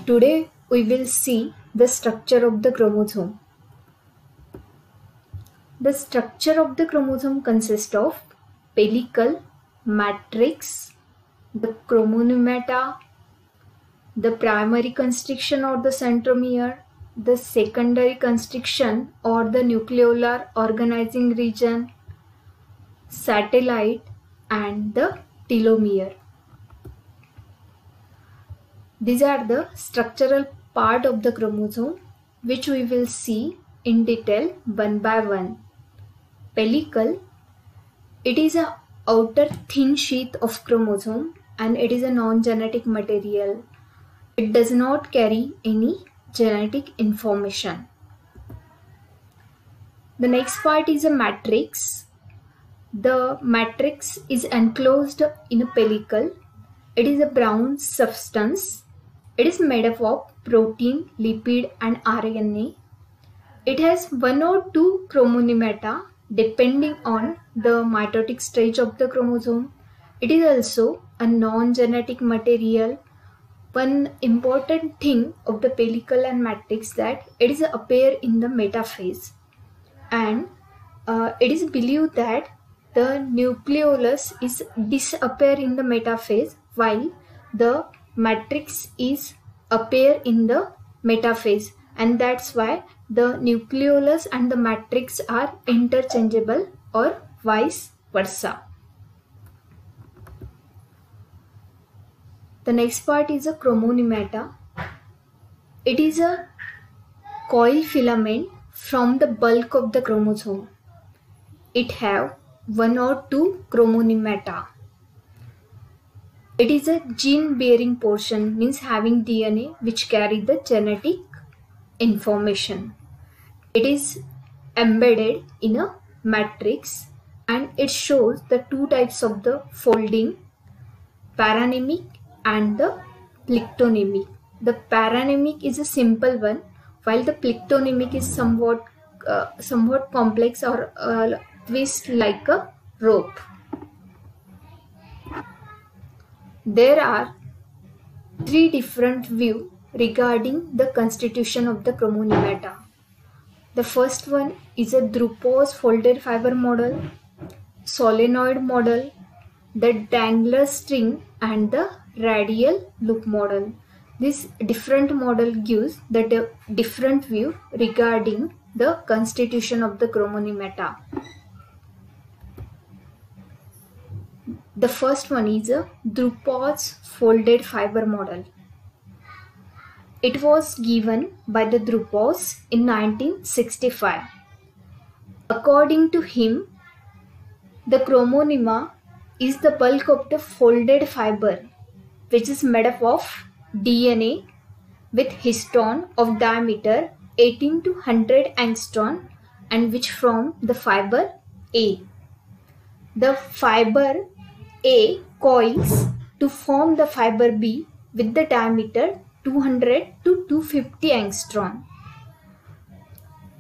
Today we will see the structure of the chromosome. The structure of the chromosome consists of pellicle, matrix, the chromonomata, the primary constriction or the centromere, the secondary constriction or the nucleolar organizing region, satellite, and the telomere. These are the structural part of the chromosome which we will see in detail one by one. Pellicle, it is a outer thin sheath of chromosome and it is a non-genetic material. It does not carry any genetic information. The next part is a matrix. The matrix is enclosed in a pellicle. It is a brown substance. It is made up of protein, lipid, and RNA. It has one or two chromonomata depending on the mitotic stage of the chromosome. It is also a non-genetic material. One important thing of the pellicle and matrix that it is appear in the metaphase, and it is believed that the nucleolus is disappear in the metaphase while the matrix is appear in the metaphase, and that's why the nucleolus and the matrix are interchangeable or vice versa. The next part is a chromonomata. It is a coil filament from the bulk of the chromosome. It have one or two chromonomata. It is a gene bearing portion, means having DNA which carry the genetic information. It is embedded in a matrix and it shows the two types of the folding, paranemic and the plectonemic. The paranemic is a simple one while the plectonemic is somewhat complex or twist like a rope. There are three different views regarding the constitution of the chromonomata. The first one is a Drupo's folded fiber model, solenoid model, the dangler string, and the radial loop model. This different model gives the different view regarding the constitution of the chromonomata. The first one is a Drupo's folded fiber model. It was given by the Drupos in 1965. According to him, the chromonema is the bulk of the folded fiber which is made up of DNA with histone of diameter 18 to 100 angstrom and which form the fiber A. The fiber A coils to form the fiber B with the diameter 200 to 250 angstrom.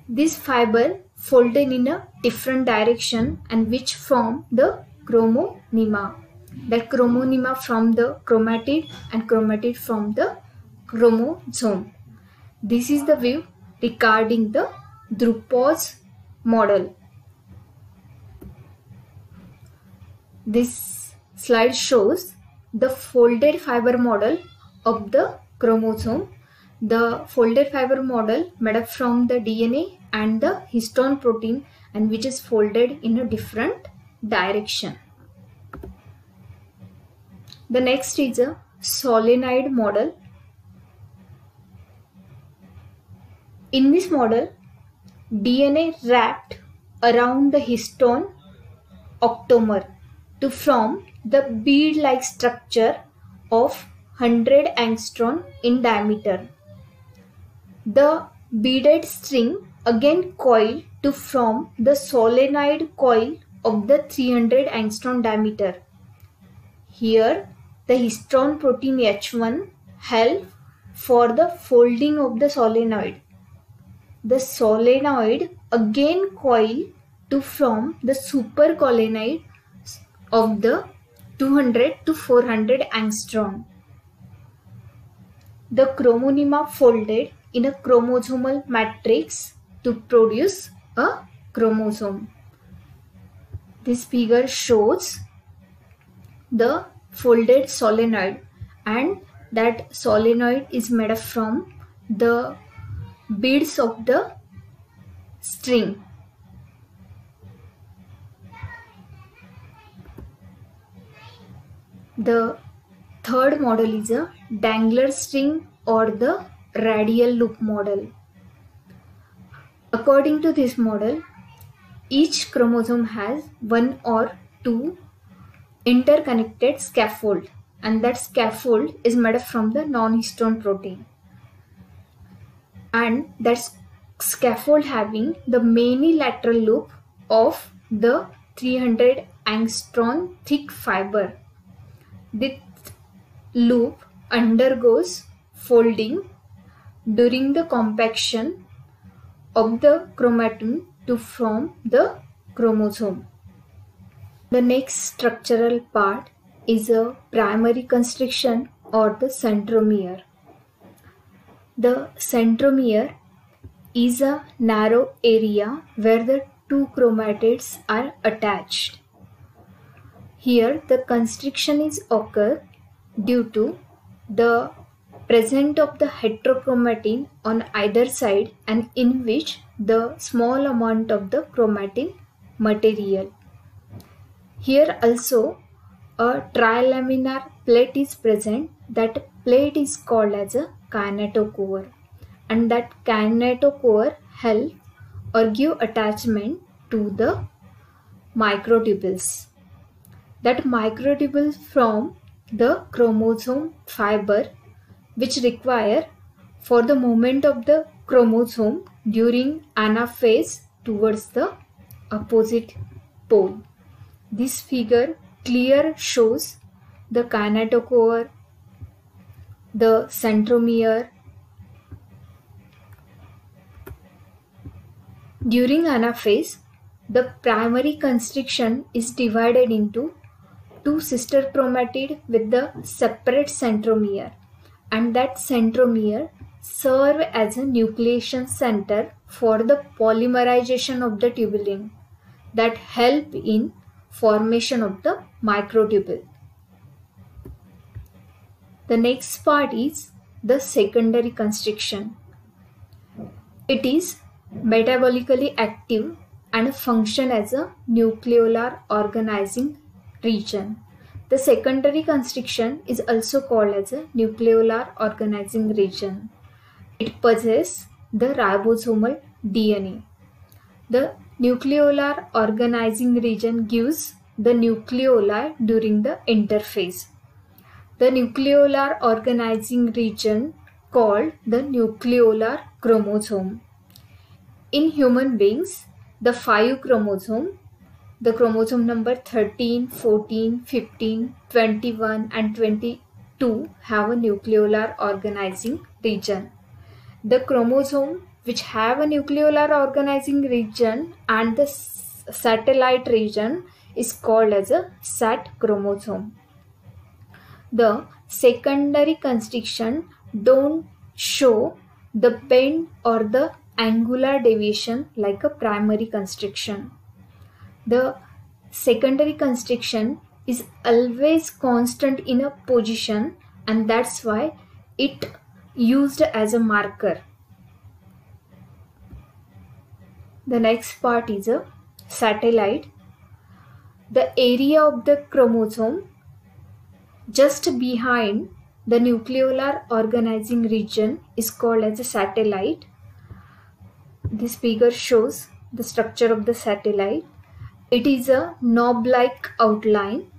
This fiber folded in a different direction and which form the chromonema. The chromonema from the chromatid and chromatid from the chromosome. This is the view regarding the Drupo's model. This slide shows the folded fiber model of the chromosome. The folded fiber model made up from the DNA and the histone protein and which is folded in a different direction. The next is a solenoid model. In this model, DNA wrapped around the histone octamer to form the bead-like structure of 100 angstrom in diameter. The beaded string again coiled to form the solenoid coil of the 300 angstrom diameter. Here, the histone protein H1 helps for the folding of the solenoid. The solenoid again coil to form the supersolenoid of the 200 to 400 angstrom. The chromonema folded in a chromosomal matrix to produce a chromosome. This figure shows the folded solenoid, and that solenoid is made up from the beads of the string. The third model is a dangler string or the radial loop model. According to this model, each chromosome has one or two interconnected scaffold, and that scaffold is made up from the non-histone protein, and that scaffold having the many lateral loop of the 300 angstrom thick fiber. This loop undergoes folding during the compaction of the chromatin to form the chromosome. The next structural part is a primary constriction or the centromere. The centromere is a narrow area where the two chromatids are attached. Here the constriction is occur due to the presence of the heterochromatin on either side, and in which the small amount of the chromatin material. Here also a trilaminar plate is present. That plate is called as a kinetochore, and that kinetochore help or give attachment to the microtubules. That microtubules form the chromosome fiber which require for the movement of the chromosome during anaphase towards the opposite pole. This figure clearly shows the kinetochore, the centromere. During anaphase, the primary constriction is divided into two sister chromatid with the separate centromere, and that centromere serve as a nucleation center for the polymerization of the tubulin that help in formation of the microtubule. The next part is the secondary constriction. It is metabolically active and function as a nucleolar organizing region. The secondary constriction is also called as a nucleolar organizing region. It possesses the ribosomal DNA. The nucleolar organizing region gives the nucleoli during the interphase. The nucleolar organizing region called the nucleolar chromosome. In human beings, the 5 chromosome, the chromosome number 13, 14, 15, 21 and 22 have a nucleolar organizing region. The chromosome which have a nucleolar organizing region and the satellite region is called as a SAT chromosome. The secondary constriction don't show the bend or the angular deviation like a primary constriction. The secondary constriction is always constant in a position, and that's why it used as a marker. The next part is a satellite. The area of the chromosome just behind the nucleolar organizing region is called as a satellite. This figure shows the structure of the satellite. It is a knob-like outline,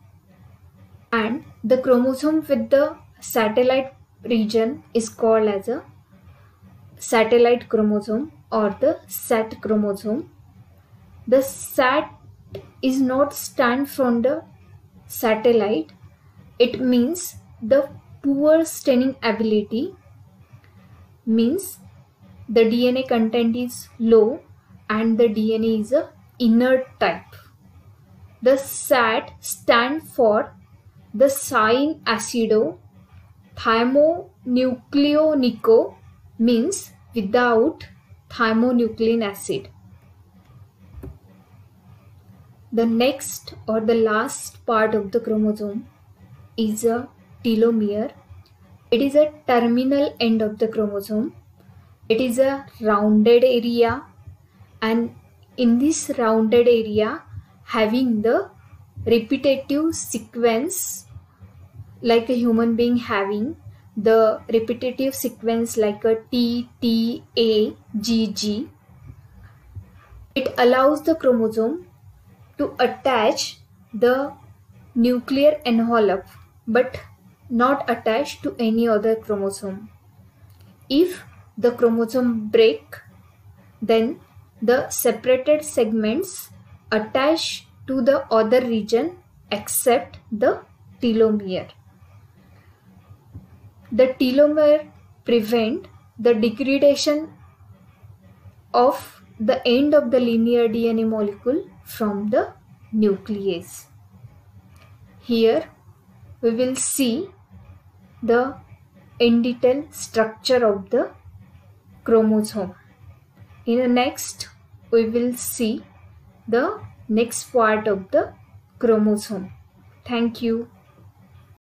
and the chromosome with the satellite region is called as a satellite chromosome or the SAT chromosome. The SAT is not stand from the satellite. It means the poor staining ability, means the DNA content is low and the DNA is a inert type. The SAT stand for the sign acido Thymonucleonico means without thymonucleic acid. The next or the last part of the chromosome is a telomere. It is a terminal end of the chromosome. It is a rounded area, and in this rounded area having the repetitive sequence like a human being having the repetitive sequence like a T, T, A, G, G. It allows the chromosome to attach the nuclear envelope but not attached to any other chromosome. If the chromosome break, then the separated segments attach to the other region except the telomere. The telomere prevent the degradation of the end of the linear DNA molecule from the nuclease. Here we will see the in detail structure of the chromosome. In the next, we will see the next part of the chromosome. Thank you.